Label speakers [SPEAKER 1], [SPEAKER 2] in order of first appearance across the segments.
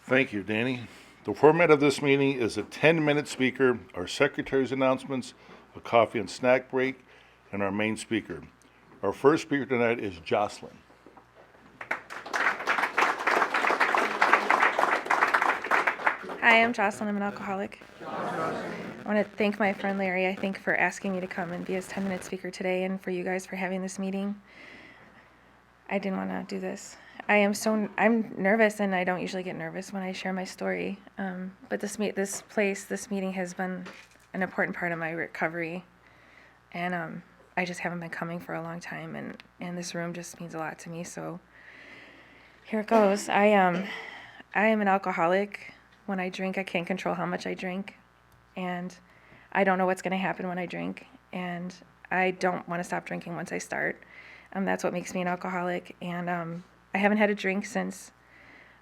[SPEAKER 1] Thank you, Danny. The format of this meeting is a 10-minute speaker, our secretary's announcements, a coffee and snack break, and our main speaker. Our first speaker tonight is Jocelyne.
[SPEAKER 2] Hi, I'm Jocelyne. I'm an alcoholic. I want to thank my friend Larry, I think, for asking me to come and be his 10-minute speaker today, and for you guys for having this meeting. I didn't want to do this. I'm nervous, and I don't usually get nervous when I share my story. But this meeting has been an important part of my recovery, and I just haven't been coming for a long time, and this room just means a lot to me. So here it goes. I am an alcoholic. When I drink, I can't control how much I drink, and I don't know what's going to happen when I drink, and I don't want to stop drinking once I start. That's what makes me an alcoholic, and I haven't had a drink since,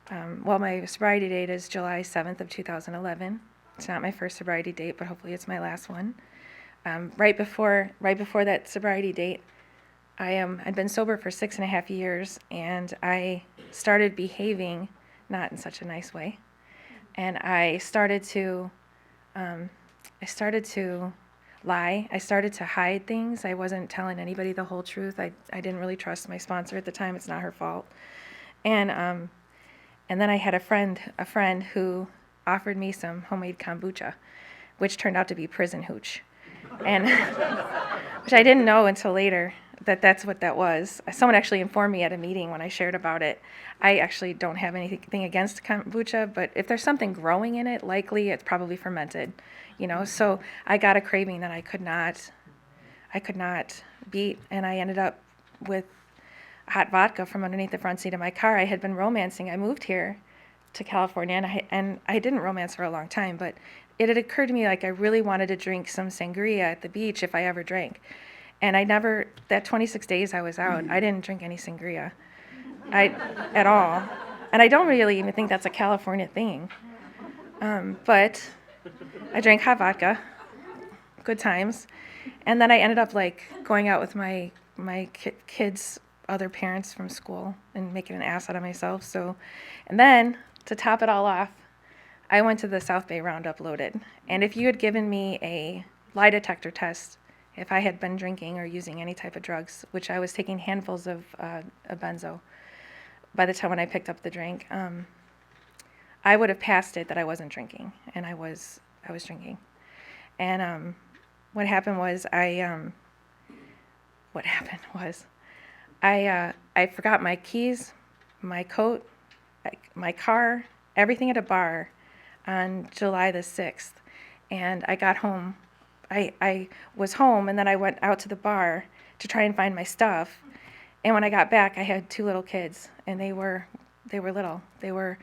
[SPEAKER 2] my sobriety date is July 7th of 2011. It's not my first sobriety date, but hopefully it's my last one. Right before that sobriety date, I'd been sober for 6.5 years, and I started behaving not in such a nice way. And I started to lie. I started to hide things. I wasn't telling anybody the whole truth. I didn't really trust my sponsor at the time. It's not her fault. And then I had a friend who offered me some homemade kombucha, which turned out to be prison hooch, and which I didn't know until later that's what that was. Someone actually informed me at a meeting when I shared about it. I actually don't have anything against kombucha, but if there's something growing in it, likely it's probably fermented, So I got a craving that I could not beat, and I ended up with hot vodka from underneath the front seat of my car. I had been romancing. I moved here to California, and I didn't romance for a long time, but it had occurred to me like I really wanted to drink some sangria at the beach if I ever drank. And that 26 days I was out, I didn't drink any sangria at all. And I don't really even think that's a California thing. But I drank hot vodka, good times. And then I ended up going out with my kids' other parents from school and making an ass out of myself. And then to top it all off, I went to the South Bay Roundup loaded. And if you had given me a lie detector test, if I had been drinking or using any type of drugs, which I was taking handfuls of a benzo by the time when I picked up the drink, I would have passed it that I wasn't drinking, and I was drinking. And what happened was I forgot my keys, my coat, my car, everything at a bar on July the 6th, and I got home. I was home, and then I went out to the bar to try and find my stuff. And when I got back, I had 2 little kids, and they were little. They were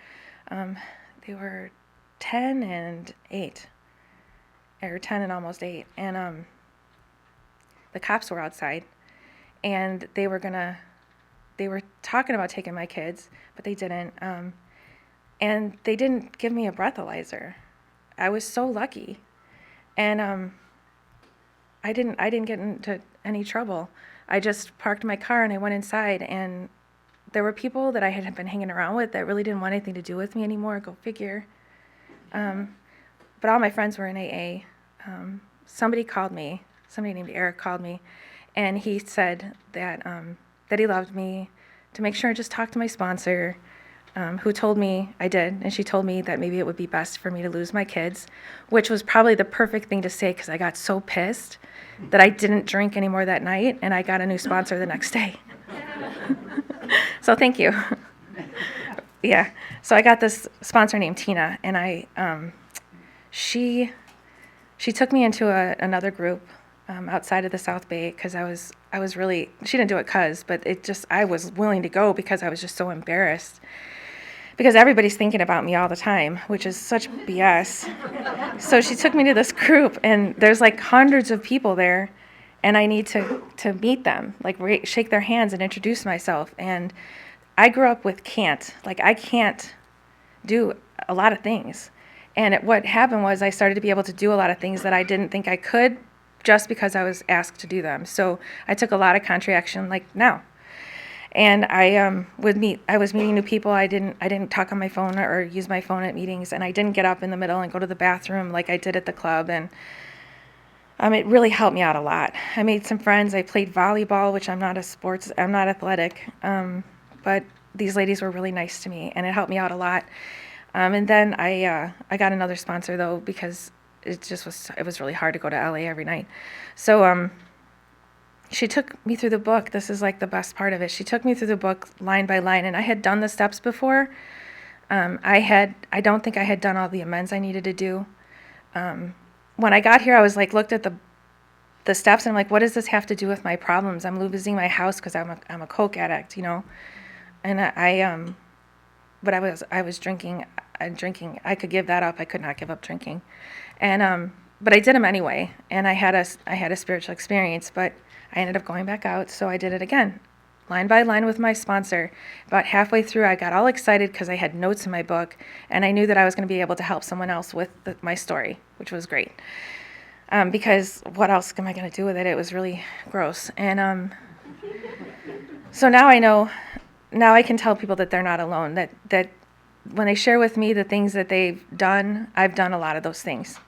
[SPEAKER 2] 10 and 8, or 10 and almost 8. And the cops were outside, and they were talking about taking my kids, but they didn't. And they didn't give me a breathalyzer. I was so lucky, and I didn't get into any trouble. I just parked my car and I went inside, and there were people that I had been hanging around with that really didn't want anything to do with me anymore. Go figure. But all my friends were in AA. Somebody named Eric called me, and he said that he loved me, to make sure I just talk to my sponsor, who told me I did, and she told me that maybe it would be best for me to lose my kids, which was probably the perfect thing to say because I got so pissed that I didn't drink anymore that night, and I got a new sponsor the next day. So thank you. Yeah, so I got this sponsor named Tina, and she took me into another group outside of the South Bay because I was really, she didn't do it but I was willing to go because I was just so embarrassed. Because everybody's thinking about me all the time, which is such BS. So she took me to this group, and there's hundreds of people there, and I need to meet them, shake their hands and introduce myself. And I grew up with can't. I can't do a lot of things. And what happened was I started to be able to do a lot of things that I didn't think I could just because I was asked to do them. So I took a lot of country action now. And I was meeting new people. I didn't talk on my phone or use my phone at meetings, and I didn't get up in the middle and go to the bathroom like I did at the club. And it really helped me out a lot. I made some friends. I played volleyball, which I'm not athletic, but these ladies were really nice to me, and it helped me out a lot. And then I got another sponsor though, because it was really hard to go to LA every night. So she took me through the book. This is like the best part of it. She took me through the book line by line, and I had done the steps before. I don't think I had done all the amends I needed to do. When I got here, I was like, looked at the steps, and I'm like, what does this have to do with my problems? I'm losing my house because I'm a coke addict, you know. And but I was drinking. I could give that up. I could not give up drinking, and but I did them anyway. And I had a spiritual experience, but I ended up going back out, so I did it again, line by line with my sponsor. About halfway through, I got all excited because I had notes in my book, and I knew that I was going to be able to help someone else with my story, which was great. Because what else am I going to do with it? It was really gross. And so now I know, now I can tell people that they're not alone, that when they share with me the things that they've done, I've done a lot of those things.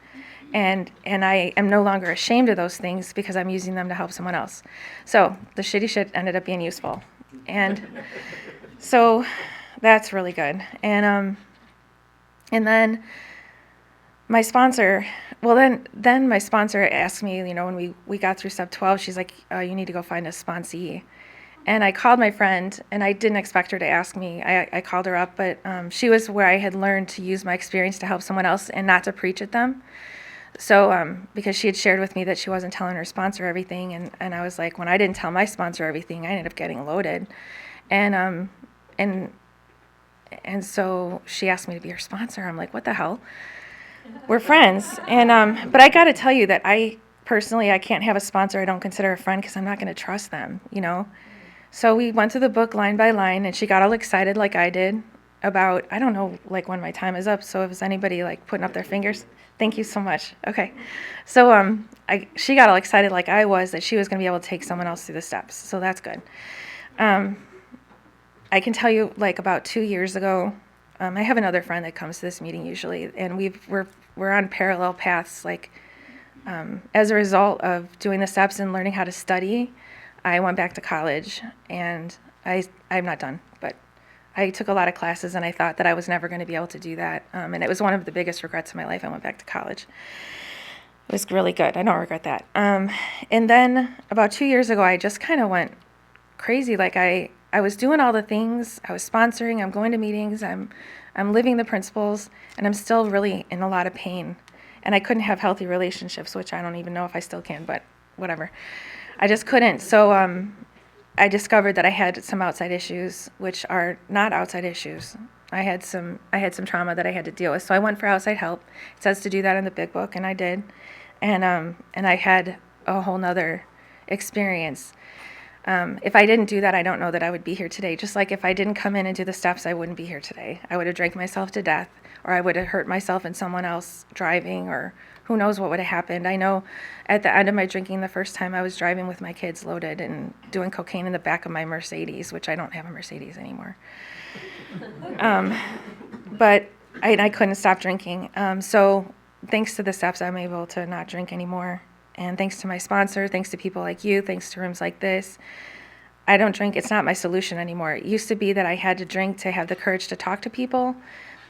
[SPEAKER 2] And I am no longer ashamed of those things because I'm using them to help someone else. So the shitty shit ended up being useful. And so that's really good. And then my sponsor, then my sponsor asked me, you know, when we got through step 12, she's like, you need to go find a sponsee. And I called my friend, and I didn't expect her to ask me. I called her up, but she was where I had learned to use my experience to help someone else and not to preach at them. So because she had shared with me that she wasn't telling her sponsor everything, and I was like, when I didn't tell my sponsor everything, I ended up getting loaded. And so she asked me to be her sponsor. I'm like, what the hell? We're friends. And but I got to tell you that I can't have a sponsor I don't consider a friend because I'm not going to trust them, you know? So we went through the book line by line, and she got all excited like I did about, I don't know, like when my time is up. So if there's anybody like putting up their fingers, thank you so much. Okay. So she got all excited like I was that she was going to be able to take someone else through the steps. So that's good. I can tell you, like about 2 years ago, I have another friend that comes to this meeting usually, and we're on parallel paths. Like as a result of doing the steps and learning how to study, I went back to college, and I'm not done, but I took a lot of classes, and I thought that I was never going to be able to do that. And it was one of the biggest regrets of my life. I went back to college. It was really good. I don't regret that. And then about 2 years ago, I just kind of went crazy. Like I was doing all the things. I was sponsoring. I'm going to meetings. I'm living the principles, and I'm still really in a lot of pain. And I couldn't have healthy relationships, which I don't even know if I still can, but whatever. I just couldn't. So I discovered that I had some outside issues, which are not outside issues. I had some trauma that I had to deal with. So I went for outside help. It says to do that in the big book, and I did. And I had a whole nother experience. If I didn't do that, I don't know that I would be here today. Just like if I didn't come in and do the steps, I wouldn't be here today. I would have drank myself to death, or I would have hurt myself and someone else driving, or who knows what would have happened. I know at the end of my drinking the first time, I was driving with my kids loaded and doing cocaine in the back of my Mercedes, which I don't have a Mercedes anymore. But I couldn't stop drinking. So thanks to the steps, I'm able to not drink anymore. And thanks to my sponsor, thanks to people like you, thanks to rooms like this, I don't drink. It's not my solution anymore. It used to be that I had to drink to have the courage to talk to people.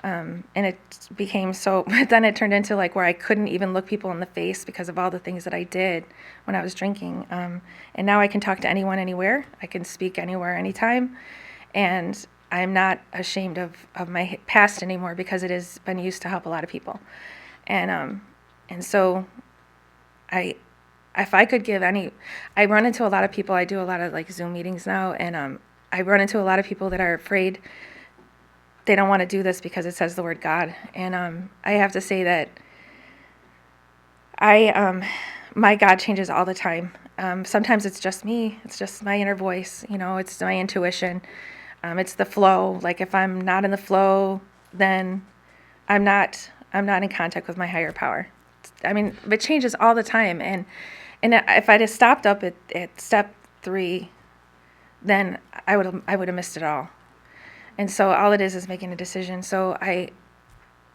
[SPEAKER 2] And it became so, but then it turned into like where I couldn't even look people in the face because of all the things that I did when I was drinking. And now I can talk to anyone, anywhere. I can speak anywhere, anytime. And I'm not ashamed of my past anymore because it has been used to help a lot of people. And so if I could give I run into a lot of people. I do a lot of like Zoom meetings now, and I run into a lot of people that are afraid. They don't want to do this because it says the word God. And I have to say that my God changes all the time. Sometimes it's just me. It's just my inner voice. You know, it's my intuition. It's the flow. Like if I'm not in the flow, then I'm not in contact with my higher power. I mean, it changes all the time. And if I'd have stopped up at step 3, then I would have missed it all. And so all it is making a decision. So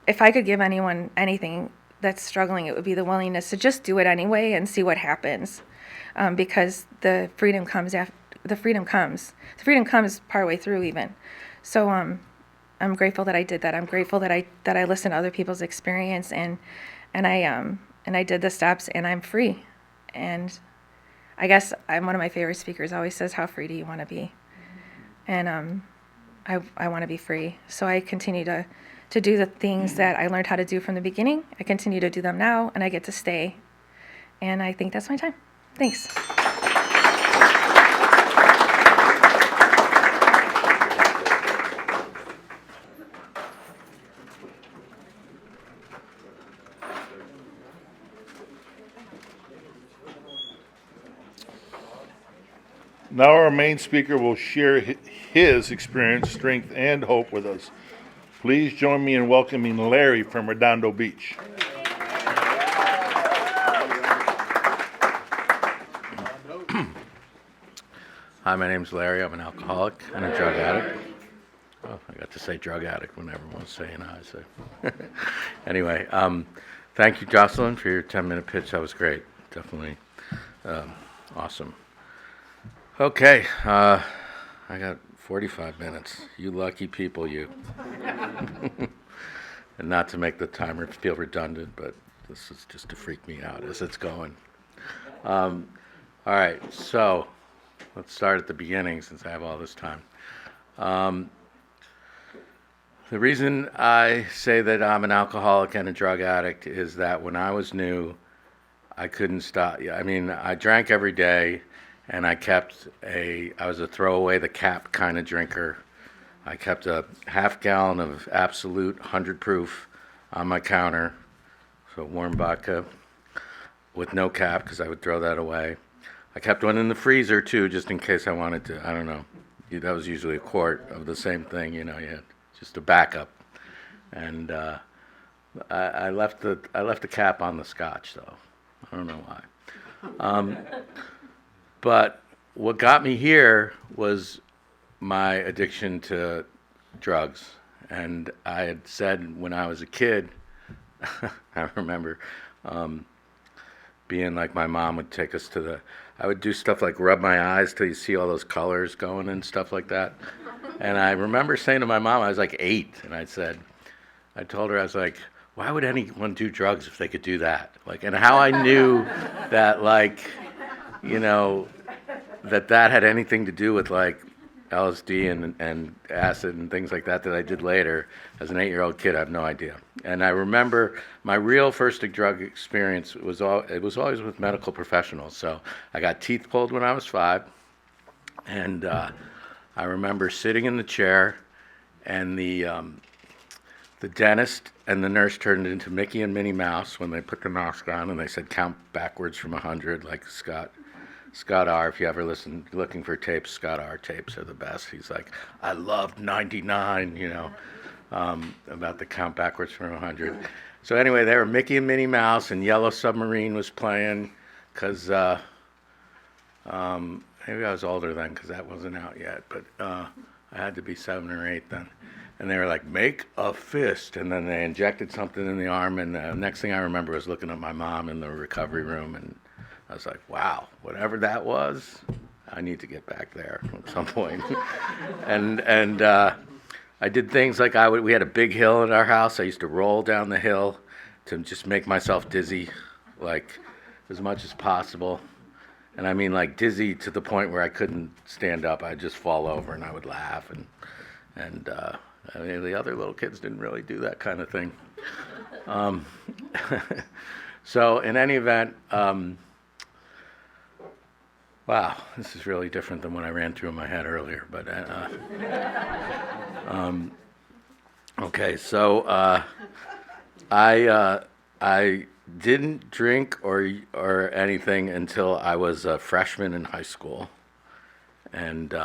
[SPEAKER 2] if I could give anyone anything that's struggling, it would be the willingness to just do it anyway and see what happens, because the freedom comes the freedom comes partway through even. So I'm grateful that I did that. I'm grateful that I listened to other people's experience, and I did the steps, and I'm free. And I guess one of my favorite speakers always says, "How free do you want to be?" And I want to be free. So I continue to do the things that I learned how to do from the beginning. I continue to do them now, and I get to stay. And I think that's my time. Thanks.
[SPEAKER 1] Now our main speaker will share his experience, strength, and hope with us. Please join me in welcoming Larry from Redondo Beach.
[SPEAKER 3] Hi, my name's Larry. I'm an alcoholic and a drug addict. Oh, I got to say drug addict when everyone's saying hi. So, anyway, thank you, Jocelyne, for your 10-minute pitch. That was great. Definitely awesome. Okay, I got 45 minutes. You lucky people, you. And not to make the timer feel redundant, but this is just to freak me out as it's going. All right, so let's start at the beginning since I have all this time. The reason I say that I'm an alcoholic and a drug addict is that when I was new, I couldn't stop. I mean, I drank every day, and I was a throw away the cap kind of drinker. I kept a half gallon of Absolute 100 proof on my counter, so warm vodka with no cap because I would throw that away. I kept one in the freezer too, just in case I wanted to. I don't know. That was usually a quart of the same thing, you had just a backup. And I left the cap on the scotch, though. I don't know why. But what got me here was my addiction to drugs. And I had said when I was a kid, I remember being like, my mom would take us I would do stuff like rub my eyes till you see all those colors going and stuff like that. And I remember saying to my mom, I was like 8, and I told her, I was like, why would anyone do drugs if they could do that? And how I knew that, that had anything to do with LSD and acid and things like that I did later. As an 8-year-old kid, I have no idea. And I remember my real first drug experience was always with medical professionals. So I got teeth pulled when I was 5, and I remember sitting in the chair, and the dentist and the nurse turned into Mickey and Minnie Mouse when they put the mask on, and they said count backwards from 100, like Scott R. If you ever looking for tapes, Scott R. tapes are the best. He's like, I loved 99, about the count backwards from 100. So anyway, they were Mickey and Minnie Mouse, and Yellow Submarine was playing, because maybe I was older then, because that wasn't out yet, but I had to be 7 or 8 then. And they were like, make a fist, and then they injected something in the arm, and the next thing I remember was looking at my mom in the recovery room, and I was like, wow, whatever that was, I need to get back there at some point. and I did things like we had a big hill at our house. I used to roll down the hill to just make myself dizzy, as much as possible. And I mean, dizzy to the point where I couldn't stand up. I'd just fall over and I would laugh. And the other little kids didn't really do that kind of thing. So in any event, wow, this is really different than what I ran through in my head earlier. But okay, so I didn't drink or anything until I was a freshman in high school, and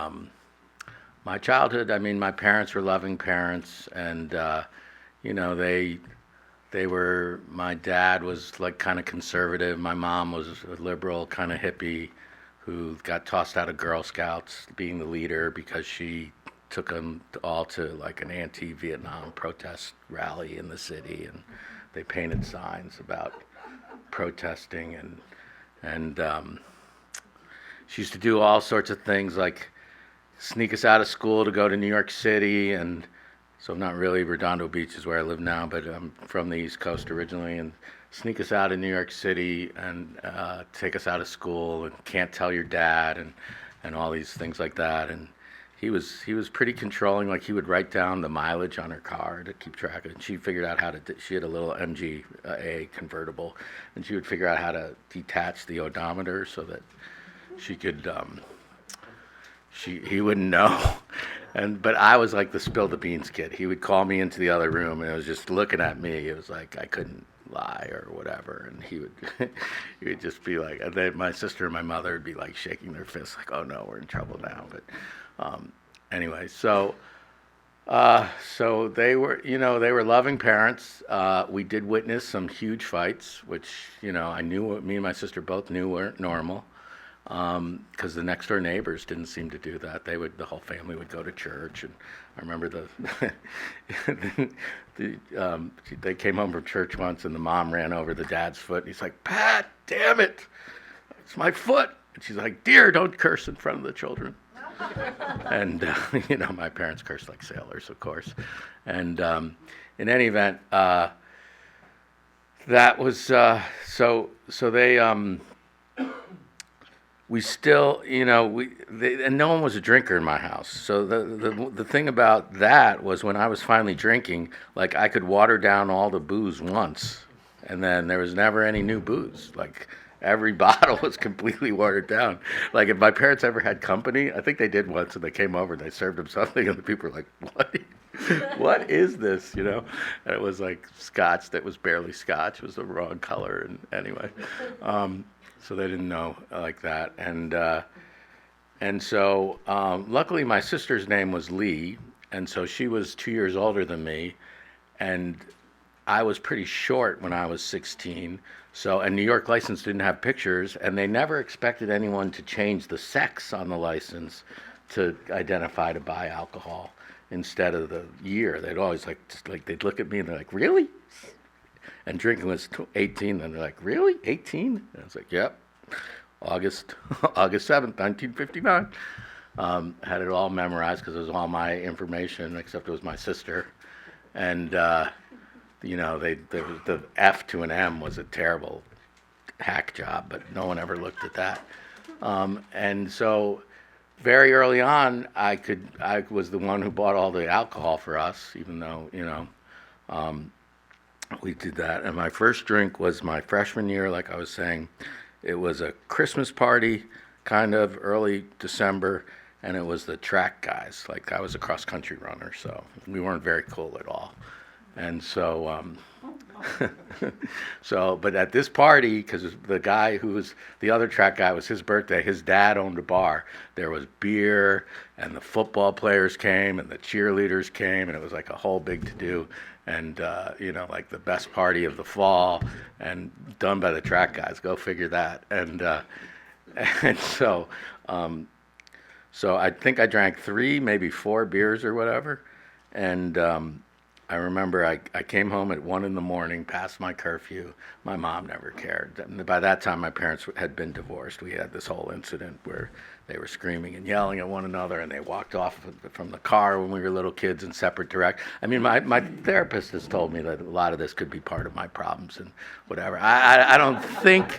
[SPEAKER 3] my childhood. I mean, my parents were loving parents, and they were. My dad was kind of conservative. My mom was a liberal, kind of hippie, who got tossed out of Girl Scouts being the leader because she took them all to like an anti-Vietnam protest rally in the city, and they painted signs about protesting, and she used to do all sorts of things like sneak us out of school to go to New York City, and so not really Redondo Beach is where I live now, but I'm from the East Coast originally, and sneak us out of New York City and take us out of school and can't tell your dad and all these things like that. And he was pretty controlling. Like he would write down the mileage on her car to keep track of it. And she figured out how to. She had a little MGA convertible, and she would figure out how to detach the odometer so that she could. He wouldn't know. But I was like the spill the beans kid. He would call me into the other room, and it was just looking at me. It was like I couldn't lie or whatever, and he would just be like, and then my sister and my mother would be like shaking their fists, like, "Oh no, we're in trouble now." But anyway, so they were loving parents. We did witness some huge fights, which I knew me and my sister both knew weren't normal. Because the next door neighbors didn't seem to do that. The whole family would go to church, and I remember they came home from church once, and the mom ran over the dad's foot, and he's like, "Pat, damn it, it's my foot." And she's like, "Dear, don't curse in front of the children." And my parents cursed like sailors, of course. And in any event, that was so they. We still, and no one was a drinker in my house. So the thing about that was when I was finally drinking, like I could water down all the booze once, and then there was never any new booze. Like every bottle was completely watered down. Like if my parents ever had company, I think they did once, and they came over and they served them something, and the people were like, what is this? And it was like scotch that was barely scotch. It was the wrong color, and anyway. So they didn't know like that, and so luckily my sister's name was Lee, and so she was 2 years older than me, and I was pretty short when I was 16. So and New York license didn't have pictures, and they never expected anyone to change the sex on the license to identify to buy alcohol instead of the year. They'd always like they'd look at me and they're like, "Really?" And drinking was 18, and they're like, "Really? 18? And I was like, "Yep, August 7th, 1959. Had it all memorized because it was all my information, except it was my sister. And, the F to an M was a terrible hack job, but no one ever looked at that. And so very early on, I was the one who bought all the alcohol for us, even though, we did that. And my first drink was my freshman year, like I was saying. It was a Christmas party, kind of early December, and it was the track guys. Like I was a cross-country runner, so we weren't very cool at all. And so, but at this party, because the guy who was the other track guy, it was his birthday, his dad owned a bar. There was beer, and the football players came, and the cheerleaders came, and it was like a whole big to-do. And, like the best party of the fall, and done by the track guys. Go figure that. And so I think I drank 3, maybe 4 beers or whatever. And I remember I came home at 1 a.m, past my curfew. My mom never cared. And by that time, my parents had been divorced. We had this whole incident where they were screaming and yelling at one another, and they walked off from the car when we were little kids in separate directions. I mean, my therapist has told me that a lot of this could be part of my problems and whatever. I don't think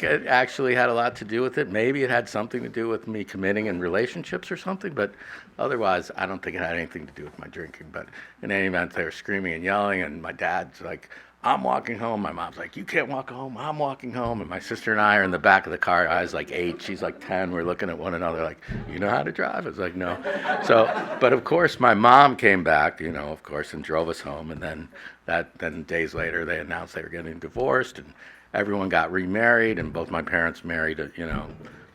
[SPEAKER 3] it actually had a lot to do with it. Maybe it had something to do with me committing in relationships or something, but otherwise, I don't think it had anything to do with my drinking. But in any event, they were screaming and yelling, and my dad's like, "I'm walking home." My mom's like, "You can't walk home. I'm walking home." And my sister and I are in the back of the car. I was like 8. She's like 10. We're looking at one another like, "You know how to drive?" I was like, "No." So, but of course, my mom came back, of course, and drove us home. And then days later, they announced they were getting divorced, and everyone got remarried, and both my parents married,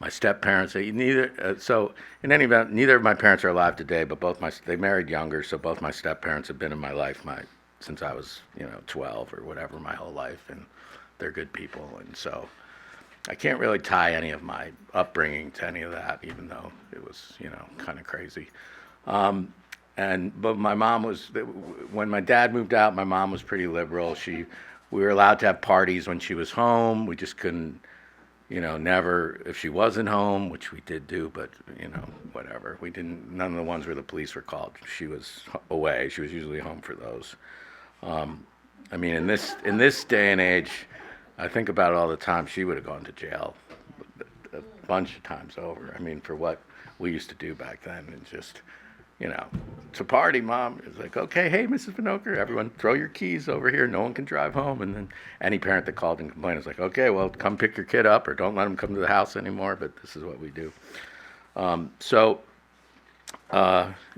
[SPEAKER 3] my step-parents. So in any event, neither of my parents are alive today, but they married younger, so both my step-parents have been in my life since I was, 12 or whatever, my whole life, and they're good people. And so I can't really tie any of my upbringing to any of that, even though it was, kind of crazy. But my mom was, when my dad moved out, my mom was pretty liberal. We were allowed to have parties when she was home. We just couldn't, never, if she wasn't home, which we did do, but, whatever. We didn't, none of the ones where the police were called. She was away. She was usually home for those. I mean, in this day and age, I think about it all the time. She would have gone to jail a bunch of times over. I mean, for what we used to do back then, and just, it's a party, Mom. It's like, okay, hey, Mrs. Vinoker, everyone throw your keys over here. No one can drive home. And then any parent that called and complained was like, okay, well, come pick your kid up or don't let them come to the house anymore. But this is what we do. In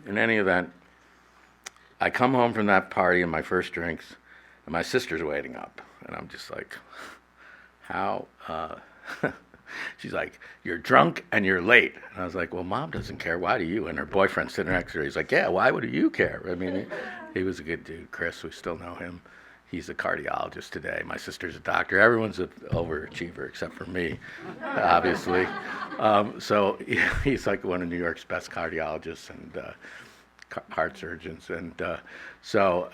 [SPEAKER 3] any event, I come home from that party and my first drinks, and my sister's waiting up. And I'm just like, how? She's like, you're drunk and you're late. And I was like, well, Mom doesn't care. Why do you? And her boyfriend's sitting next to her. He's like, yeah, why would you care? I mean, he was a good dude. Chris, we still know him. He's a cardiologist today. My sister's a doctor. Everyone's an overachiever except for me, obviously. So he's like one of New York's best cardiologists and heart surgeons. And so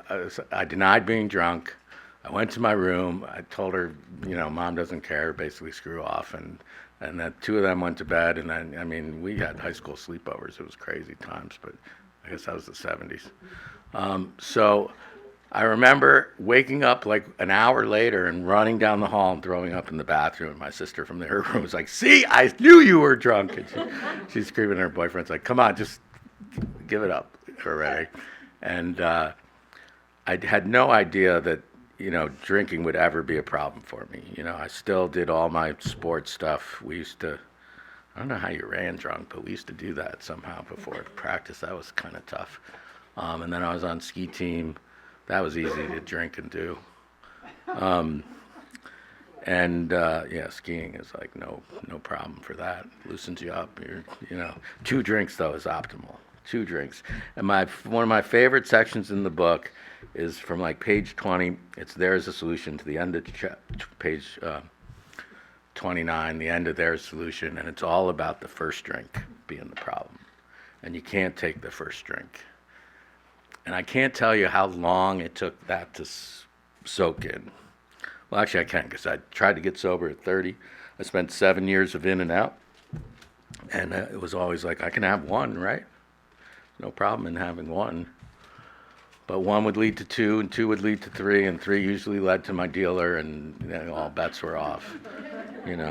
[SPEAKER 3] I denied being drunk. I went to my room. I told her, Mom doesn't care, basically screw off. And that two of them went to bed. And then, I mean, we had high school sleepovers. It was crazy times, but I guess that was the 70s. So I remember waking up like an hour later and running down the hall and throwing up in the bathroom. And my sister from her room was like, see, I knew you were drunk. And she's screaming at her boyfriend's like, come on, just give it up already. And I had no idea that, drinking would ever be a problem for me. I still did all my sports stuff. We used to, I don't know how you ran drunk, but we used to do that somehow before practice. That was kind of tough. And then I was on ski team. That was easy to drink and do. Skiing is like no problem for that. Loosens you up. 2 drinks though is optimal. 2 drinks. And one of my favorite sections in the book is from like page 20. It's There's a Solution to the end of page 29, the end of There's a Solution, and it's all about the first drink being the problem. And you can't take the first drink. And I can't tell you how long it took that to soak in. Well, actually I can, because I tried to get sober at 30. I spent 7 years of in and out. And it was always like, I can have one, right? No problem in having one. But 1 would lead to 2, and 2 would lead to 3, and 3 usually led to my dealer, and all bets were off. And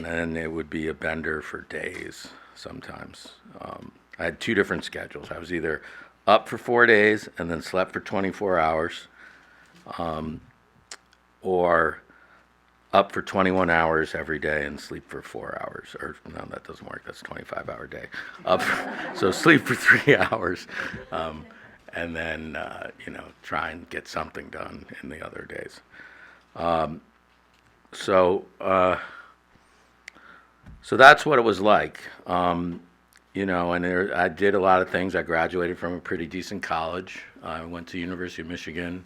[SPEAKER 3] then it would be a bender for days sometimes. I had 2 different schedules. I was either up for 4 days and then slept for 24 hours, or up for 21 hours every day and sleep for 4 hours. Or no, that doesn't work. That's a 25-hour day. So sleep for 3 hours, and then try and get something done in the other days. So that's what it was like. And I did a lot of things. I graduated from a pretty decent college. I went to University of Michigan.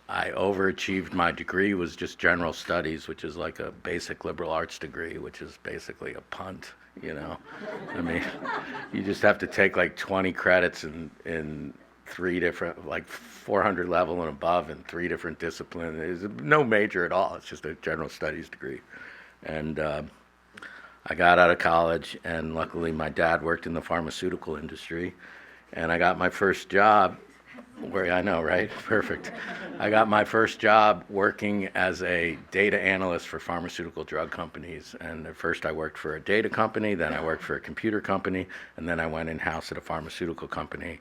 [SPEAKER 3] I overachieved. My degree was just general studies, which is like a basic liberal arts degree, which is basically a punt, I mean, you just have to take like 20 credits in 3 different, like 400 level and above in 3 different disciplines. It's no major at all. It's just a general studies degree. And I got out of college, and luckily my dad worked in the pharmaceutical industry, and I got my first job I know, right? Perfect. I got my first job working as a data analyst for pharmaceutical drug companies. And at first I worked for a data company, then I worked for a computer company, and then I went in-house at a pharmaceutical company.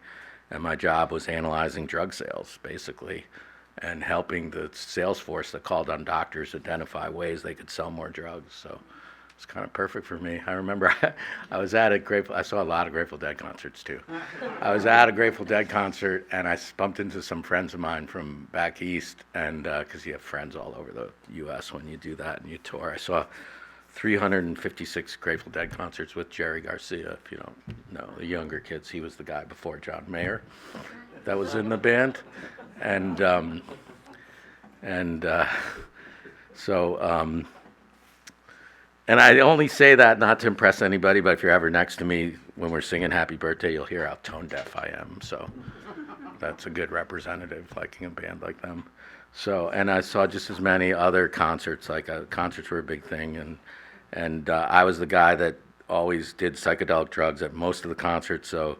[SPEAKER 3] And my job was analyzing drug sales, basically, and helping the sales force that called on doctors identify ways they could sell more drugs. So it's kind of perfect for me. I remember I was at I saw a lot of Grateful Dead concerts too. I was at a Grateful Dead concert, and I bumped into some friends of mine from back east, and because you have friends all over the U.S. when you do that and you tour. I saw 356 Grateful Dead concerts with Jerry Garcia, if you don't know, the younger kids. He was the guy before John Mayer that was in the band. and and so and I only say that not to impress anybody, but if you're ever next to me when we're singing Happy Birthday, you'll hear how tone deaf I am. So that's a good representative, liking a band like them. So, and I saw just as many other concerts, like concerts were a big thing, and I was the guy that always did psychedelic drugs at most of the concerts, so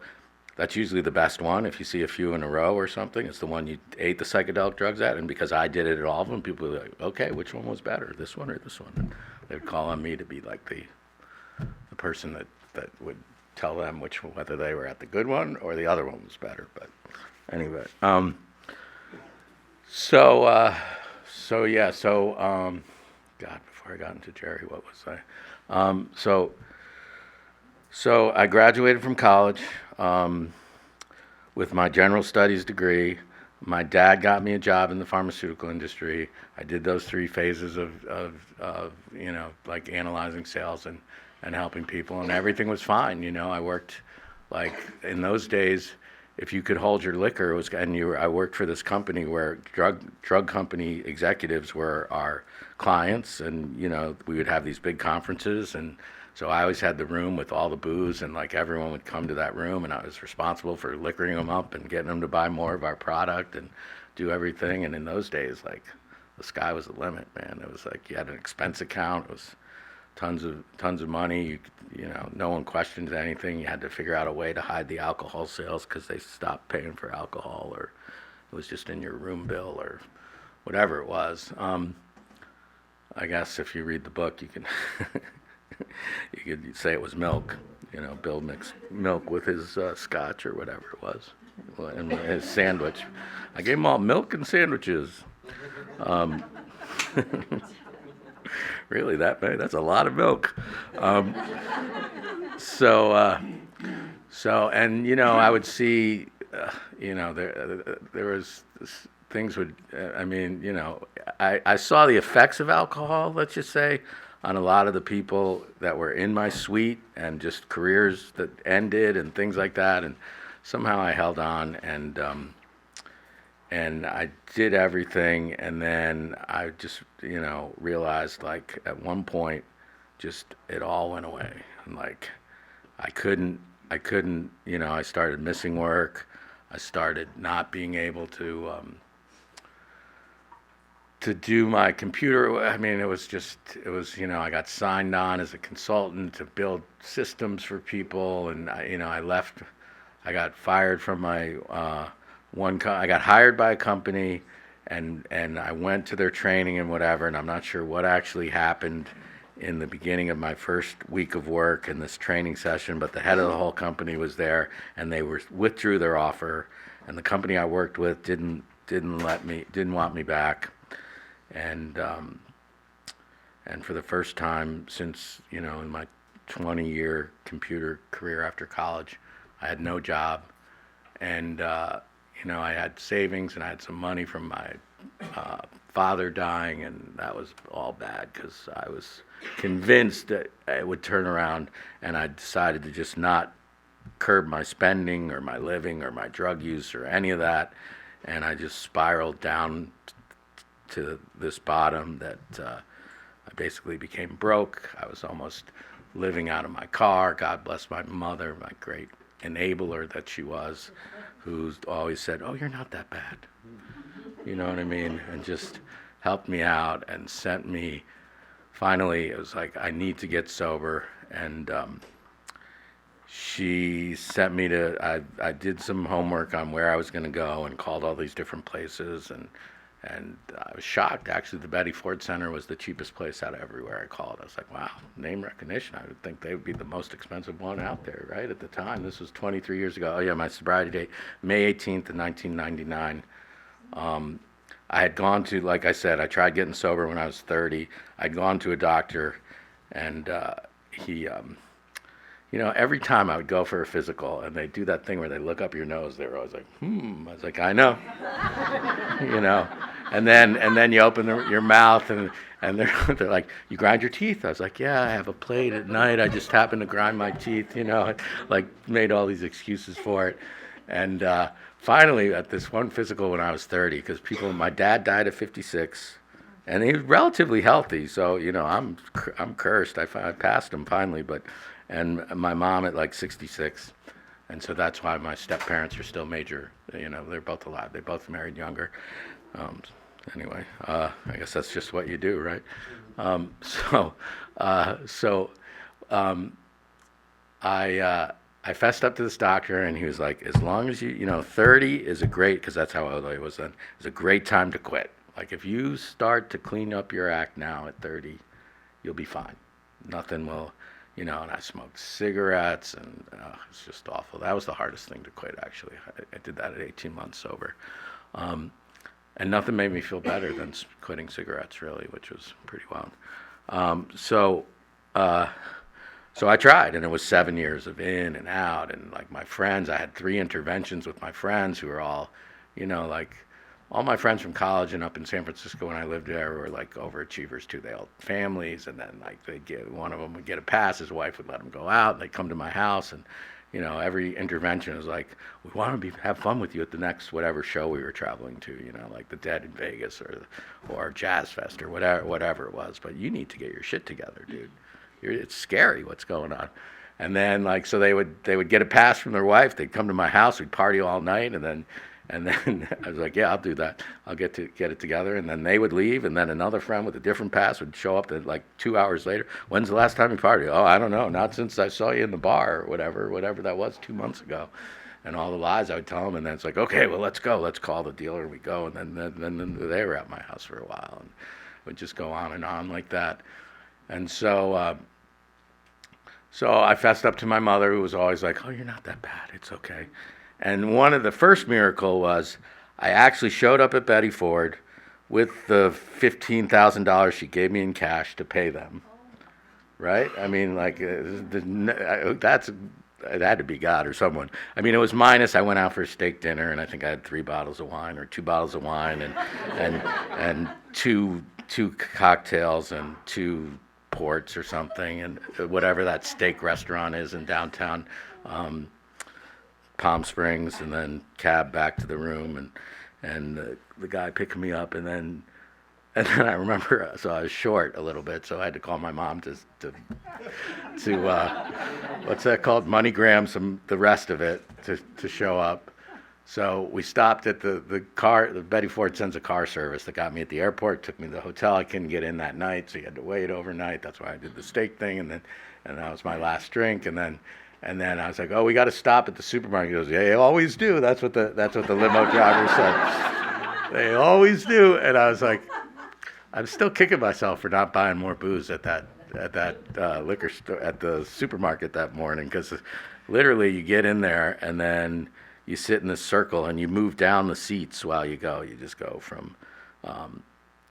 [SPEAKER 3] that's usually the best one. If you see a few in a row or something, it's the one you ate the psychedelic drugs at, and because I did it at all of them, people were like, okay, which one was better, this one or this one? And they'd call on me to be like the person that would tell them whether they were at the good one or the other one was better. But anyway, God, before I got into Jerry, what was I? So I graduated from college with my general studies degree. My dad got me a job in the pharmaceutical industry. I did those 3 phases of like analyzing sales and helping people, and everything was fine. I worked, like, in those days, if you could hold your liquor, I worked for this company where drug company executives were our clients, and we would have these big conferences, and so I always had the room with all the booze, and like everyone would come to that room, and I was responsible for liquoring them up and getting them to buy more of our product and do everything. And in those days, like, the sky was the limit, man. It was like you had an expense account. It was tons of money. No one questioned anything. You had to figure out a way to hide the alcohol sales because they stopped paying for alcohol, or it was just in your room bill or whatever it was. I guess if you read the book, you can you could say it was milk. Bill mixed milk with his scotch or whatever it was, and his sandwich. I gave him all milk and sandwiches. Really, that's a lot of milk. So I would see, there was things would, I saw the effects of alcohol, let's just say, on a lot of the people that were in my suite, and just careers that ended and things like that. And somehow I held on, and I did everything, and then I just, realized, like, at one point, just it all went away, and like I couldn't, I started missing work. I started not being able to do my computer. It was, I got signed on as a consultant to build systems for people, and I left. I got fired from my I got hired by a company, and I went to their training and whatever, and I'm not sure what actually happened in the beginning of my first week of work in this training session, but the head of the whole company was there, and they withdrew their offer, and the company I worked with didn't want me back. And for the first time since, in my 20-year computer career after college, I had no job. And, I had savings, and I had some money from my father dying, and that was all bad because I was convinced that it would turn around, and I decided to just not curb my spending or my living or my drug use or any of that. And I just spiraled down to this bottom that I basically became broke. I was almost living out of my car. God bless my mother, my great enabler that she was, who's always said, "Oh, you're not that bad." You know what I mean? And just helped me out and sent me, finally, it was like, I need to get sober. And she sent me to, I did some homework on where I was going to go and called all these different places, and I was shocked. Actually, the Betty Ford Center was the cheapest place out of everywhere I called. I was like, wow, name recognition. I would think they would be the most expensive one out there, right, at the time. This was 23 years ago. Oh, yeah, my sobriety date, May 18th of 1999. I had gone to, like I said, I tried getting sober when I was 30. I'd gone to a doctor, and he, every time I would go for a physical, and they do that thing where they look up your nose, they were always like, I was like, I know, and then you open your mouth, and they're like, you grind your teeth? I was like, yeah, I have a plate at night. I just happen to grind my teeth, like made all these excuses for it. And finally, at this one physical when I was 30, because my dad died at 56, and he was relatively healthy. So I'm cursed. I passed him finally, and my mom at like 66, and so that's why my step parents are still major. They're both alive. They both married younger. Um, anyway, I guess that's just what you do, right? Um, so, so I fessed up to this doctor, and he was like, as long as 30 is a great, because that's how old I was then, is a great time to quit. Like, if you start to clean up your act now at 30, you'll be fine. Nothing will, and I smoked cigarettes, and it's just awful. That was the hardest thing to quit, actually. I did that at 18 months sober. And nothing made me feel better than quitting cigarettes, really, which was pretty wild. So I tried, and it was 7 years of in and out, and like my friends, I had 3 interventions with my friends who were all, like all my friends from college and up in San Francisco when I lived there were like overachievers too. They all had families, and then like one of them would get a pass, his wife would let him go out, and they'd come to my house, and every intervention was like, we want to have fun with you at the next whatever show we were traveling to, like the Dead in Vegas or Jazz Fest or whatever it was, but you need to get your shit together, dude. It's scary what's going on. And then so they would get a pass from their wife, they'd come to my house, we'd party all night, and then I was like, yeah, I'll do that. I'll get it together. And then they would leave, and then another friend with a different pass would show up like 2 hours later. When's the last time you partied? Oh, I don't know. Not since I saw you in the bar or whatever that was 2 months ago. And all the lies I would tell them, and then it's like, okay, well, let's go. Let's call the dealer. We go, and then they were at my house for a while, and would just go on and on like that. And so I fessed up to my mother, who was always like, oh, you're not that bad. It's okay. And one of the first miracle was I actually showed up at Betty Ford with the $15,000 she gave me in cash to pay them. Right? I mean, like, it had to be God or someone. I mean, it was minus. I went out for a steak dinner, and I think I had 3 bottles of wine or 2 bottles of wine and two cocktails and 2 ports or something, and whatever that steak restaurant is in downtown Palm Springs, and then cab back to the room, and the guy picked me up, and then I remember, so I was short a little bit, so I had to call my mom to what's that called, MoneyGram the rest of it to show up. So we stopped at the car. The Betty Ford sends a car service that got me at the airport, took me to the hotel. I couldn't get in that night, so you had to wait overnight. That's why I did the steak thing, and that was my last drink. And then I was like, oh, we got to stop at the supermarket. He goes, yeah, you always do. That's what the limo driver said. They always do. And I was like, I'm still kicking myself for not buying more booze at that liquor store, at the supermarket that morning, because literally you get in there and then you sit in this circle and you move down the seats while you go. You just go from,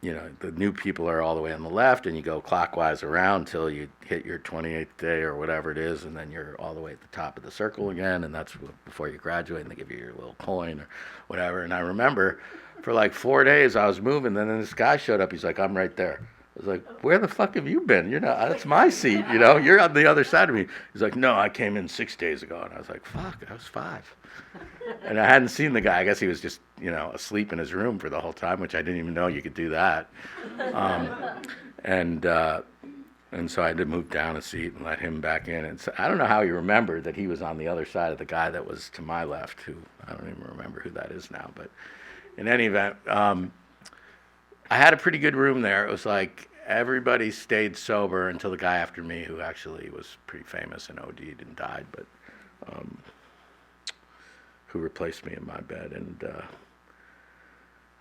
[SPEAKER 3] the new people are all the way on the left, and you go clockwise around until you hit your 28th day or whatever it is, and then you're all the way at the top of the circle again, and that's before you graduate, and they give you your little coin or whatever. And I remember for like 4 days I was moving, and then this guy showed up. He's like, I'm right there. I was like, where the fuck have you been? That's my seat, you're on the other side of me. He's like, no, I came in 6 days ago. And I was like, fuck, I was 5. And I hadn't seen the guy. I guess he was just, asleep in his room for the whole time, which I didn't even know you could do that. And so I had to move down a seat and let him back in. And so I don't know how he remembered that he was on the other side of the guy that was to my left, who I don't even remember who that is now. But in any event, I had a pretty good room there. It was like everybody stayed sober until the guy after me, who actually was pretty famous and OD'd and died, but who replaced me in my bed. And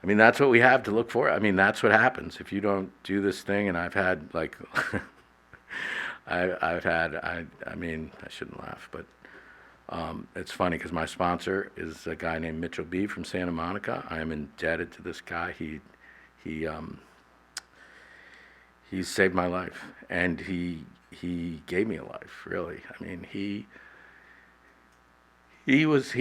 [SPEAKER 3] I mean, that's what we have to look for. I mean, that's what happens if you don't do this thing. And I've had like, I mean, I shouldn't laugh, but it's funny because my sponsor is a guy named Mitchell B. from Santa Monica. I am indebted to this guy. He saved my life, and he gave me a life, really. I mean, he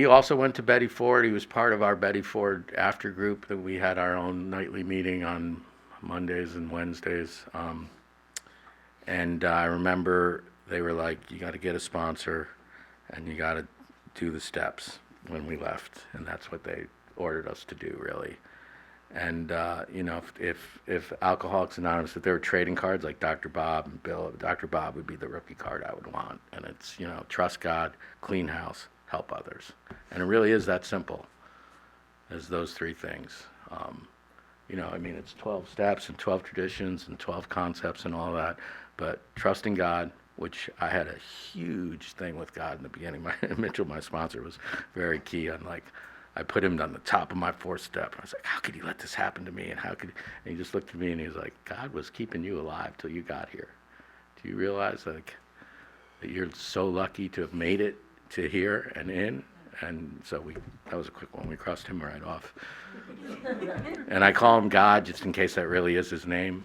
[SPEAKER 3] also went to Betty Ford. He was part of our Betty Ford after group that we had our own nightly meeting on Mondays and Wednesdays. And I remember they were like, you got to get a sponsor and you got to do the steps. when we left, and that's what they ordered us to do, really. And if Alcoholics Anonymous, if there were trading cards like Dr. Bob and Bill, Dr. Bob would be the rookie card I would want. And it's, trust God, clean house, help others. And it really is that simple as those three things. It's 12 steps and 12 traditions and 12 concepts and all that. But trusting God, which I had a huge thing with God in the beginning. Mitchell, my sponsor, was very key on, like, I put him on the top of my fourth step. I was like, how could he let this happen to me? And and he just looked at me and he was like, God was keeping you alive till you got here. Do you realize, like, that you're so lucky to have made it to here and in? And so that was a quick one. We crossed him right off. And I call him God just in case that really is his name.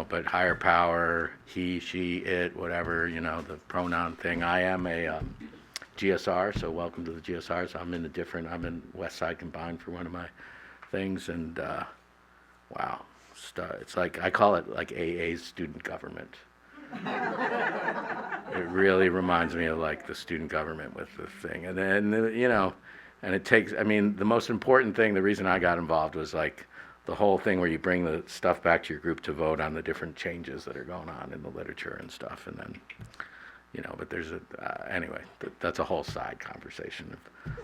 [SPEAKER 3] But higher power, he, she, it, whatever, the pronoun thing. I am a GSR, so welcome to the GSRs. I'm in West Side Combined for one of my things, and wow, it's like, I call it like AA's student government. It really reminds me of like the student government with the thing, and then, and it takes, the most important thing, the reason I got involved was like the whole thing where you bring the stuff back to your group to vote on the different changes that are going on in the literature and stuff, and then, but there's anyway, that's a whole side conversation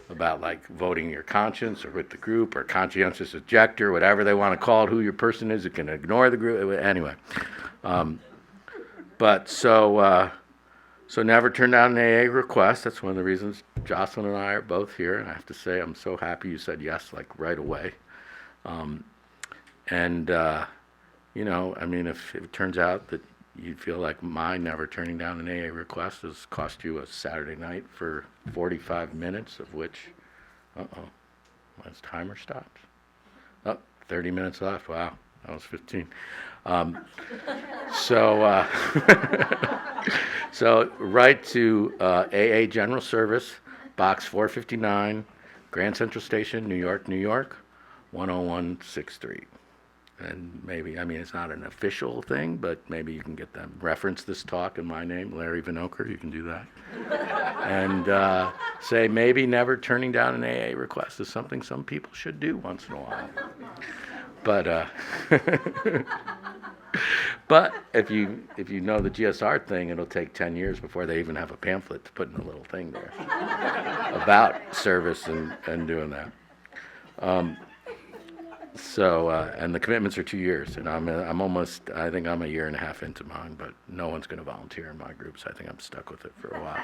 [SPEAKER 3] about like voting your conscience or with the group or conscientious ejector, whatever they want to call it, who your person is, it can ignore the group, anyway. So never turn down an AA request. That's one of the reasons Jocelyne and I are both here, and I have to say I'm so happy you said yes, like right away. If it turns out that you feel like my never turning down an AA request has cost you a Saturday night for 45 minutes, of which, my timer stopped. 30 minutes left. Wow, that was 15. So write to AA General Service, Box 459, Grand Central Station, New York, 10163. And maybe, it's not an official thing, but maybe you can get them. Reference this talk in my name, Larry Vinokur, you can do that. And say maybe never turning down an AA request is something some people should do once in a while. But but if you know the GSR thing, it'll take 10 years before they even have a pamphlet to put in a little thing there about service and doing that. And the commitments are 2 years, and I think I'm a year and a half into mine, but no one's going to volunteer in my group, so I think I'm stuck with it for a while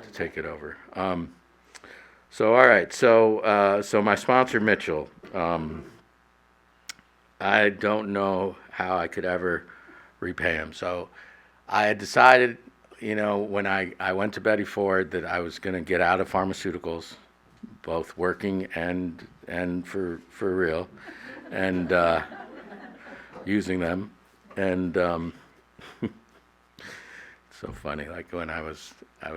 [SPEAKER 3] to take it over. All right, so my sponsor, Mitchell, I don't know how I could ever repay him. So I had decided, when I went to Betty Ford that I was going to get out of pharmaceuticals, both working and for real, and using them. And so funny, like when I I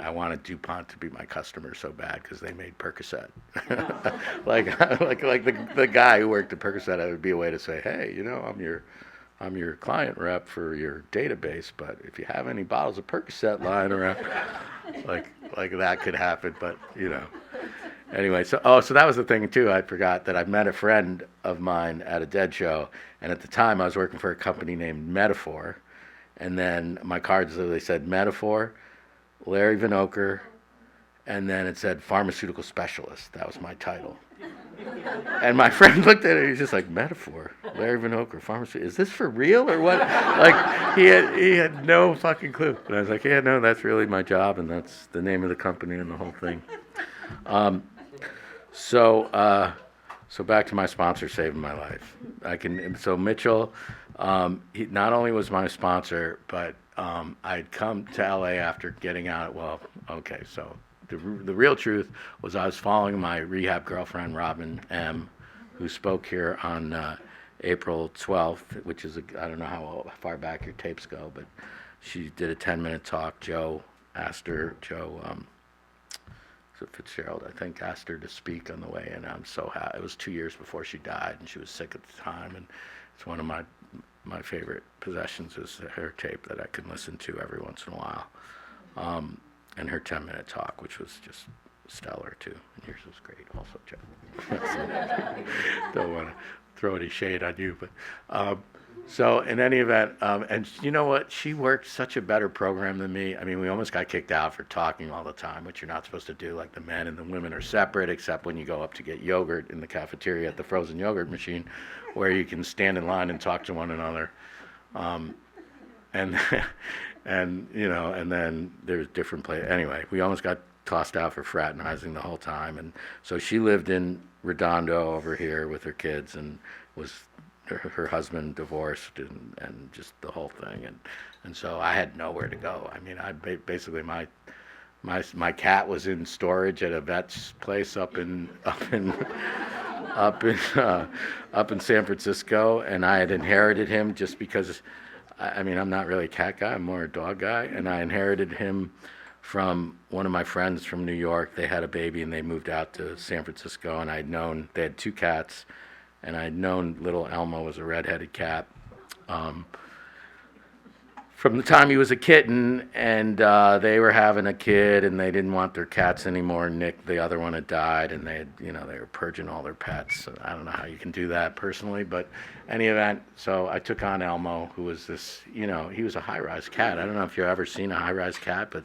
[SPEAKER 3] wanted DuPont to be my customer so bad because they made Percocet. like the guy who worked at Percocet, it would be a way to say, hey, I'm your client rep for your database, but if you have any bottles of Percocet lying around, like that could happen, but Anyway, so that was the thing too. I forgot that I met a friend of mine at a Dead show, and at the time I was working for a company named Metaphor, and then my cards literally said Metaphor, Larry Vinokur, and then it said pharmaceutical specialist. That was my title. And my friend looked at it, he was just like, Metaphor, Larry Vinokur, pharmacy, is this for real or what? Like, he had no fucking clue. And I was like, yeah, no, that's really my job, and that's the name of the company and the whole thing. So back to my sponsor saving my life. So Mitchell, he not only was my sponsor, but I'd come to LA after getting out. Well, okay, so the real truth was I was following my rehab girlfriend, Robin M., who spoke here on April 12th, which is, I don't know how far back your tapes go, but she did a 10-minute talk. Joe Fitzgerald, I think, asked her to speak on the way, and I'm so happy. It was 2 years before she died, and she was sick at the time, and it's one of my favorite possessions is her tape that I can listen to every once in a while. and her 10-minute talk, which was just stellar too. And yours was great also, Joe. Don't want to throw any shade on you, but so in any event, and you know what? She worked such a better program than me. I mean, we almost got kicked out for talking all the time, which you're not supposed to do. Like the men and the women are separate, except when you go up to get yogurt in the cafeteria at the frozen yogurt machine, where you can stand in line and talk to one another. And and you know, and then there's different play. Anyway, we almost got tossed out for fraternizing the whole time, and so she lived in Redondo over here with her kids, and was her husband divorced, and just the whole thing, and so I had nowhere to go. I mean, I basically my cat was in storage at a vet's place up in San Francisco, and I had inherited him just because. I mean, I'm not really a cat guy, I'm more a dog guy, and I inherited him from one of my friends from New York. They had a baby and they moved out to San Francisco, and they had 2 cats, and I'd known little Elmo was a redheaded cat from the time he was a kitten, and they were having a kid, and they didn't want their cats anymore. Nick, the other one, had died, and they were purging all their pets. So I don't know how you can do that personally, but any event, so I took on Elmo, who was this, he was a high-rise cat. I don't know if you've ever seen a high-rise cat, but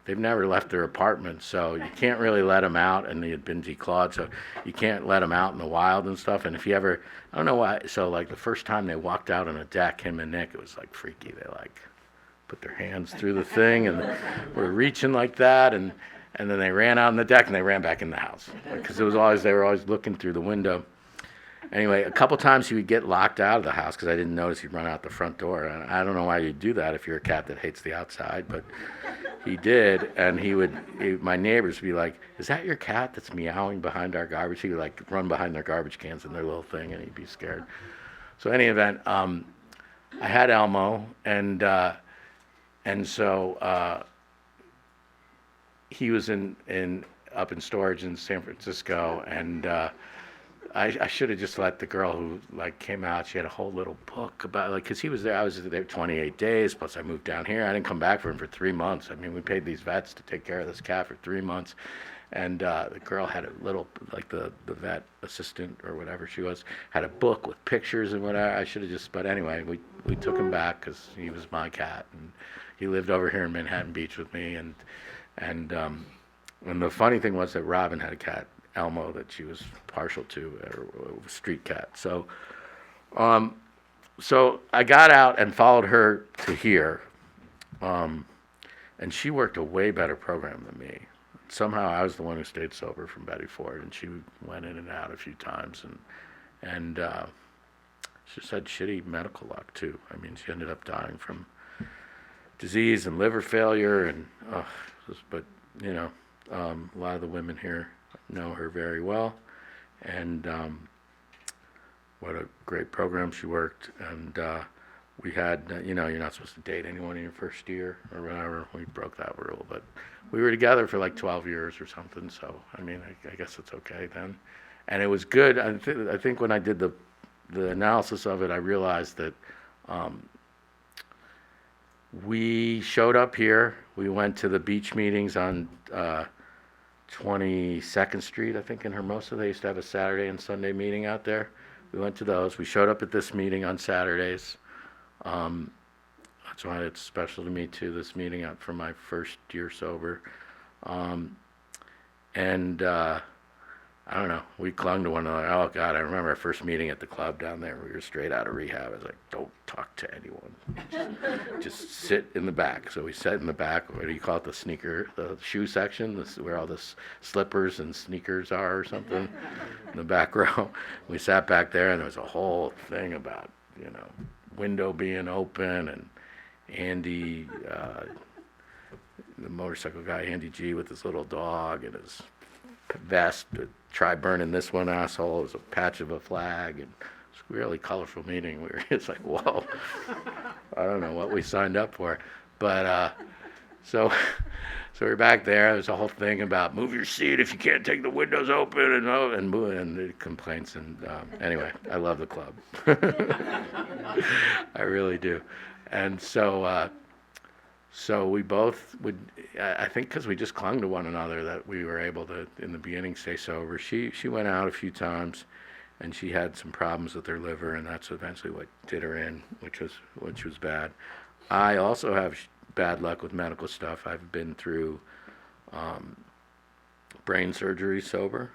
[SPEAKER 3] they've never left their apartment, so you can't really let them out, and they had been declawed, so you can't let them out in the wild and stuff. And if you ever, I don't know why, so like the first time they walked out on a deck, him and Nick, it was like freaky. They like put their hands through the thing and were reaching like that, and then they ran out on the deck and they ran back in the house, because they were always looking through the window. Anyway, a couple times he would get locked out of the house because I didn't notice he'd run out the front door. And I don't know why you'd do that if you're a cat that hates the outside, but he did. And my neighbors would be like, "Is that your cat that's meowing behind our garbage?" He would like run behind their garbage cans in their little thing, and he'd be scared. So any event, I had Elmo, and so he was up in storage in San Francisco, and I should have just let the girl who came out. She had a whole little book about because he was there. I was there 28 days. Plus I moved down here. I didn't come back for him for 3 months. I mean, we paid these vets to take care of this cat for 3 months, and the girl had a little the vet assistant or whatever she was had a book with pictures and whatever. I should have just. But anyway, we took him back because he was my cat, and he lived over here in Manhattan Beach with me, and the funny thing was that Robin had a cat, Elmo, that she was partial to, a street cat. So I got out and followed her to here, and she worked a way better program than me. Somehow I was the one who stayed sober from Betty Ford, and she went in and out a few times, and she just had shitty medical luck too. I mean, she ended up dying from disease and liver failure, and but a lot of the women here know her very well, and what a great program she worked. And we had, you're not supposed to date anyone in your first year or whatever. We broke that rule, but we were together for like 12 years or something. So I mean, I guess it's okay then. And it was good. I think when I did the analysis of it, I realized that we showed up here. We went to the beach meetings on 22nd Street, I think, in Hermosa. They used to have a Saturday and Sunday meeting out there. We went to those. We showed up at this meeting on Saturdays. That's why it's special to me too, this meeting out for my first year sober. And I don't know, we clung to one another. Oh God, I remember our first meeting at the club down there. We were straight out of rehab. I was like, don't talk to anyone. Just sit in the back. So we sat in the back. What do you call it? The shoe section, where all the slippers and sneakers are or something, in the back row. We sat back there, and there was a whole thing about, window being open, and Andy, the motorcycle guy, Andy G, with his little dog and his vest. Try burning this one asshole. It was a patch of a flag, and it's a really colorful meeting. It's like, whoa, I don't know what we signed up for, but so we're back there. There's a whole thing about move your seat if you can't take the windows open, and the complaints. And anyway, I love the club. I really do. And so So we both would, I think because we just clung to one another that we were able to, in the beginning, stay sober. She went out a few times, and she had some problems with her liver, and that's eventually what did her in, which was bad. I also have bad luck with medical stuff. I've been through brain surgery sober.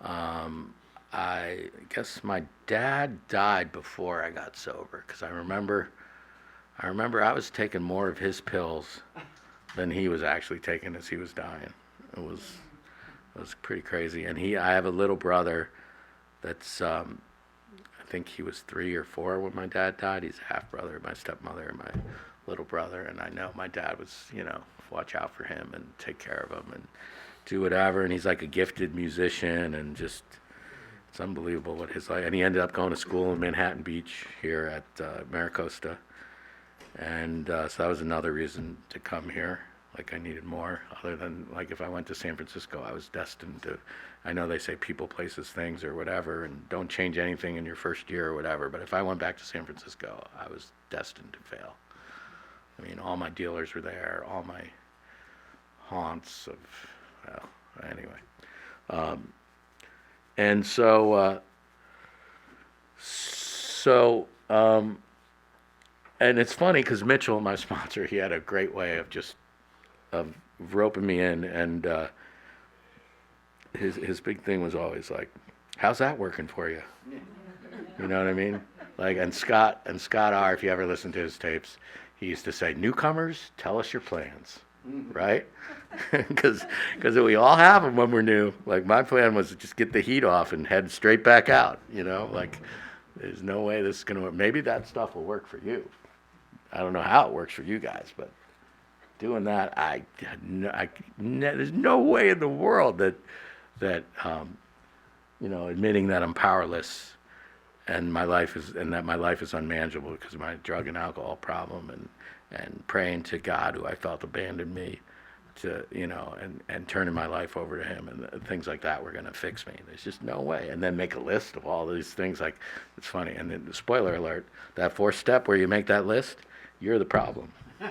[SPEAKER 3] I guess my dad died before I got sober, because I remember I was taking more of his pills than he was actually taking as he was dying. It was pretty crazy. And I have a little brother that's I think he was 3 or 4 when my dad died. He's a half brother of my stepmother and my little brother, and I know my dad was, watch out for him and take care of him and do whatever. And he's like a gifted musician, and just, it's unbelievable what his life. And he ended up going to school in Manhattan Beach here at Maricosta. And so that was another reason to come here. Like, I needed more, other than, like, if I went to San Francisco, I was destined to, I know they say people, places, things, or whatever, and don't change anything in your first year or whatever, but if I went back to San Francisco, I was destined to fail. I mean, all my dealers were there, all my haunts of, well, anyway. And and it's funny because Mitchell, my sponsor, he had a great way of roping me in, and his big thing was always like, "How's that working for you?" You know what I mean? Like, and Scott R., if you ever listen to his tapes, he used to say, "Newcomers, tell us your plans." Right? Because we all have them when we're new. Like, my plan was to just get the heat off and head straight back out. Like, there's no way this is going to work. Maybe that stuff will work for you. I don't know how it works for you guys, but doing that, there's no way in the world that admitting that I'm powerless and that my life is unmanageable because of my drug and alcohol problem, and praying to God, who I felt abandoned me, to and turning my life over to Him, and things like that were going to fix me. There's just no way. And then make a list of all these things. Like, it's funny. And then, spoiler alert, that 4th step where you make that list, you're the problem. That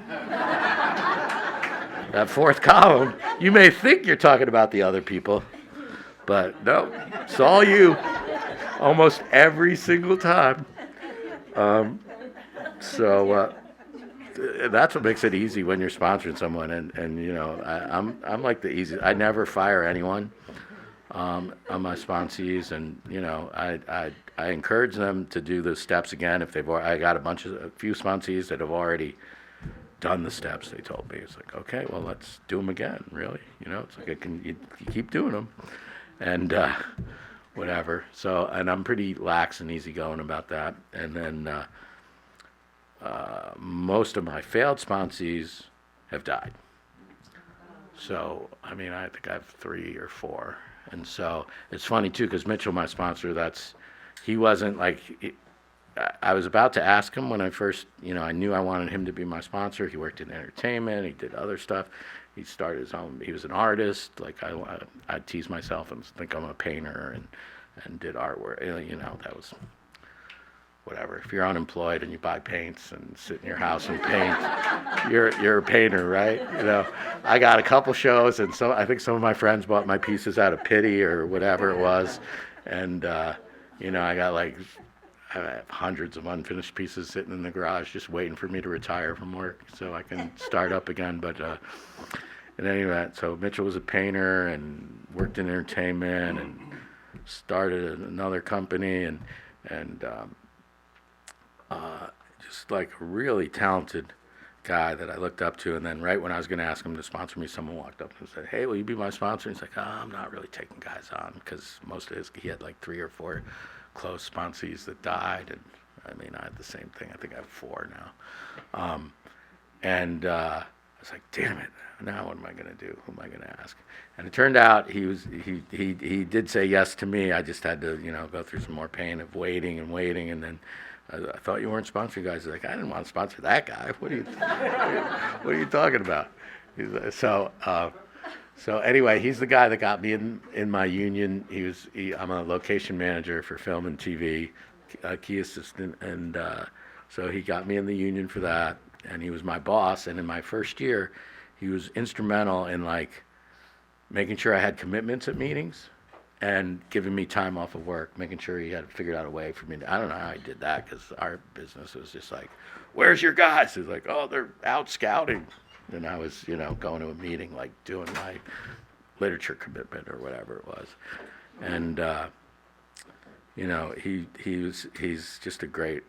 [SPEAKER 3] 4th column, you may think you're talking about the other people, but no, it's all you, almost every single time. That's what makes it easy when you're sponsoring someone, and I'm like the easiest. I never fire anyone on my sponsees, and I encourage them to do the steps again if I got a few sponsees that have already done the steps. They told me, it's like, okay, well, let's do them again. Really, it's like you keep doing them, and whatever. So, and I'm pretty lax and easygoing about that. And then most of my failed sponsees have died. So, I mean, I think I have 3 or 4. And so it's funny too, because Mitchell, my sponsor, he wasn't like, I was about to ask him when I first, I knew I wanted him to be my sponsor. He worked in entertainment, he did other stuff. He started his own, he was an artist. Like, I tease myself and think I'm a painter, and did artwork. That was whatever. If you're unemployed and you buy paints and sit in your house and paint, you're a painter, right? I got a couple shows, and I think some of my friends bought my pieces out of pity or whatever it was, and I got I have hundreds of unfinished pieces sitting in the garage just waiting for me to retire from work so I can start up again. But in any event, so Mitchell was a painter and worked in entertainment and started another company, and just like a really talented guy that I looked up to. And then right when I was going to ask him to sponsor me, someone walked up and said, "Hey, will you be my sponsor?" And he's like, "I'm not really taking guys on," because he had like 3 or 4 close sponsees that died. And I mean, I had the same thing. I think I have 4 now. I was like, damn it, now what am I going to do? Who am I going to ask? And it turned out he did say yes to me. I just had to, go through some more pain of waiting. And then I thought you weren't sponsoring guys. He's like, I didn't want to sponsor that guy. What are you talking about? So anyway, he's the guy that got me in my union. I'm a location manager for film and TV, key assistant, and so he got me in the union for that. and he was my boss. And in my first year, he was instrumental in like making sure I had commitments at meetings and giving me time off of work, making sure he had figured out a way for me to, I don't know how he did that, because our business was just like, where's your guys? He's like, oh, they're out scouting. And I was, going to a meeting, like doing my literature commitment or whatever it was. And, he's just a great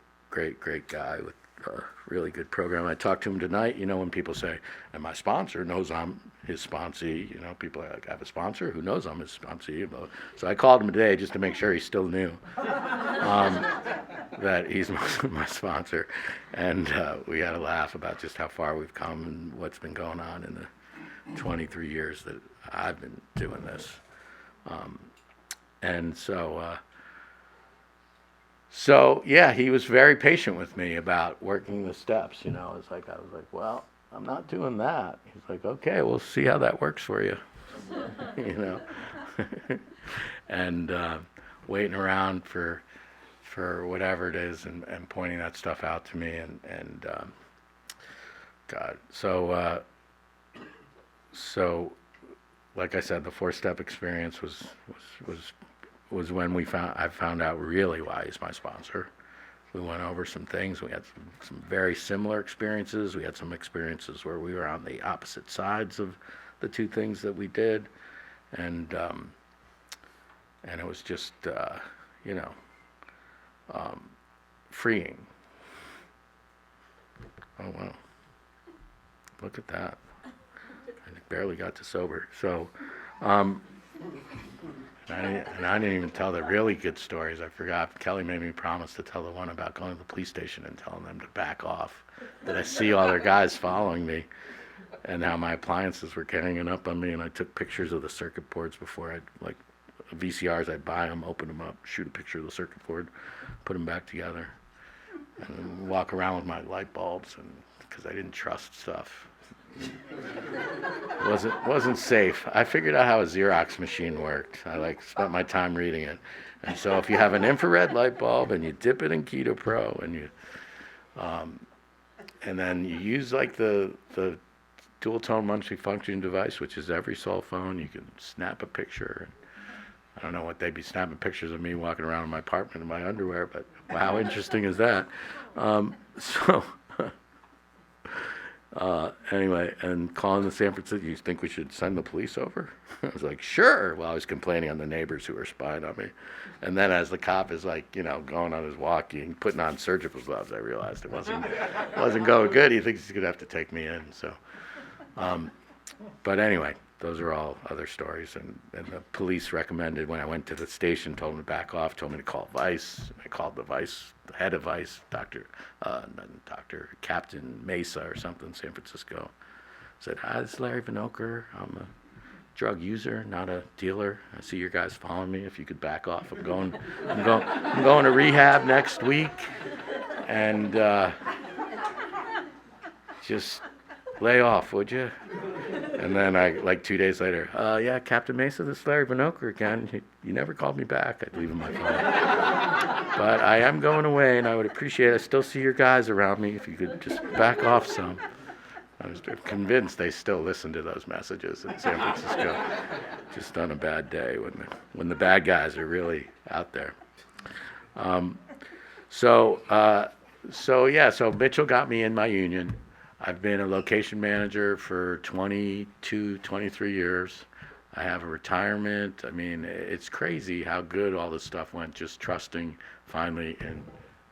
[SPEAKER 3] guy with a really good program. I talked to him tonight, when people say, and my sponsor knows I'm his sponsee, people are like, I have a sponsor who knows I'm his sponsee. So I called him today just to make sure he still knew that he's my sponsor. And we had a laugh about just how far we've come and what's been going on in the 23 years that I've been doing this. And so yeah, he was very patient with me about working the steps. I was like, well, I'm not doing that. He's like, okay, we'll see how that works for you. And waiting around for whatever it is and pointing that stuff out to me and God. So like I said, the 4-step experience was when I found out really why he's my sponsor. We went over some things. We had some very similar experiences. We had some experiences where we were on the opposite sides of the two things that we did, and it was just freeing. Oh wow! Look at that. I barely got to sober. So. And I didn't even tell the really good stories. I forgot. Kelly made me promise to tell the one about going to the police station and telling them to back off. That I see all their guys following me, and how my appliances were ganging up on me. And I took pictures of the circuit boards before VCRs. I'd buy them, open them up, shoot a picture of the circuit board, put them back together, and then walk around with my light bulbs, and because I didn't trust stuff. Wasn't safe. I figured out how a Xerox machine worked. I spent my time reading it. And so if you have an infrared light bulb and you dip it in Keto Pro and then you use the dual tone multi-function device, which is every cell phone, you can snap a picture. I don't know what they'd be snapping pictures of me walking around in my apartment in my underwear, but how interesting is that? Anyway, and calling the San Francisco, you think we should send the police over? I was like, sure. Well, I was complaining on the neighbors who were spying on me. And then as the cop is going on his walk and putting on surgical gloves, I realized it wasn't going good. He thinks he's going to have to take me in. So, but anyway, those are all other stories. And the police recommended, when I went to the station, told me to back off, told me to call Vice. I called the head of Vice, Captain Mesa or something, San Francisco. Said, hi, this is Larry Vinokur. I'm a drug user, not a dealer. I see your guys following me. If you could back off, I'm going to rehab next week, and just lay off, would you? And then 2 days later, yeah, Captain Mesa, this is Larry Vinokur again. You never called me back. I'd leave him my phone. But I am going away, and I would appreciate it. I still see your guys around me. If you could just back off some. I was convinced they still listen to those messages in San Francisco. Just on a bad day when the bad guys are really out there. So Mitchell got me in my union. I've been a location manager for 22, 23 years. I have a retirement. I mean, it's crazy how good all this stuff went, just trusting finally in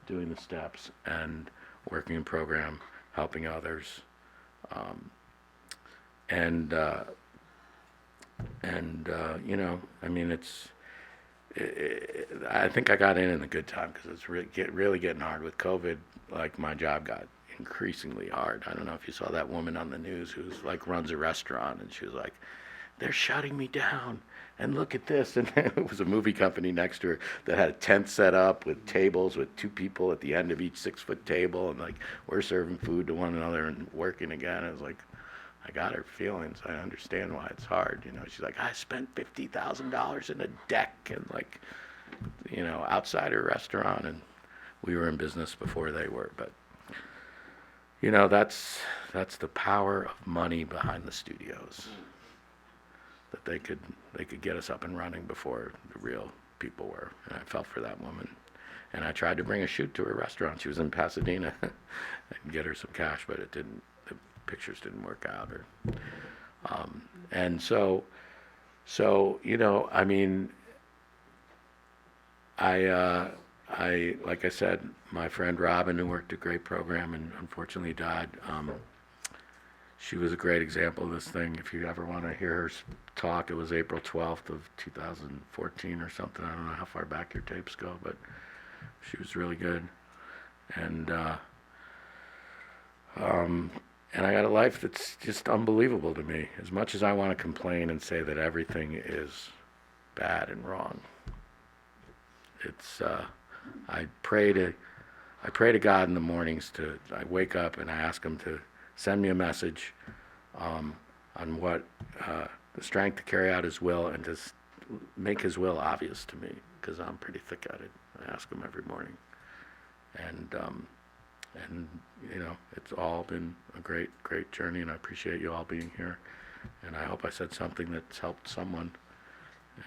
[SPEAKER 3] doing the steps and working in program, helping others. I mean, I think I got in a good time, because it's really getting hard with COVID. Like, my job got increasingly hard. I don't know if you saw that woman on the news who's runs a restaurant, and she was like, they're shutting me down, and look at this. And it was a movie company next to her that had a tent set up with tables with 2 people at the end of each 6-foot table, and we're serving food to one another and working again. It was like, I got her feelings. I understand why it's hard. She's like, I spent $50,000 in a deck and outside her restaurant, and we were in business before they were. But You know, that's the power of money behind the studios. That they could get us up and running before the real people were, and I felt for that woman. And I tried to bring a shoot to her restaurant. She was in Pasadena, and get her some cash, but it didn't. The pictures didn't work out. And so you know, I mean, I like I said, my friend Robin, who worked a great program and unfortunately died. She was a great example of this thing. If you ever want to hear her talk, it was April 12th of 2014 or something. I don't know how far back your tapes go, but she was really good. And I got a life that's just unbelievable to me. As much as I want to complain and say that everything is bad and wrong, it's I pray to God in the mornings. I wake up and I ask Him to send me a message on what the strength to carry out His will and to make His will obvious to me, because I'm pretty thick-headed. I ask Him every morning, and you know, it's all been a great journey, and I appreciate you all being here, and I hope I said something that's helped someone,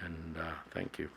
[SPEAKER 3] and thank you.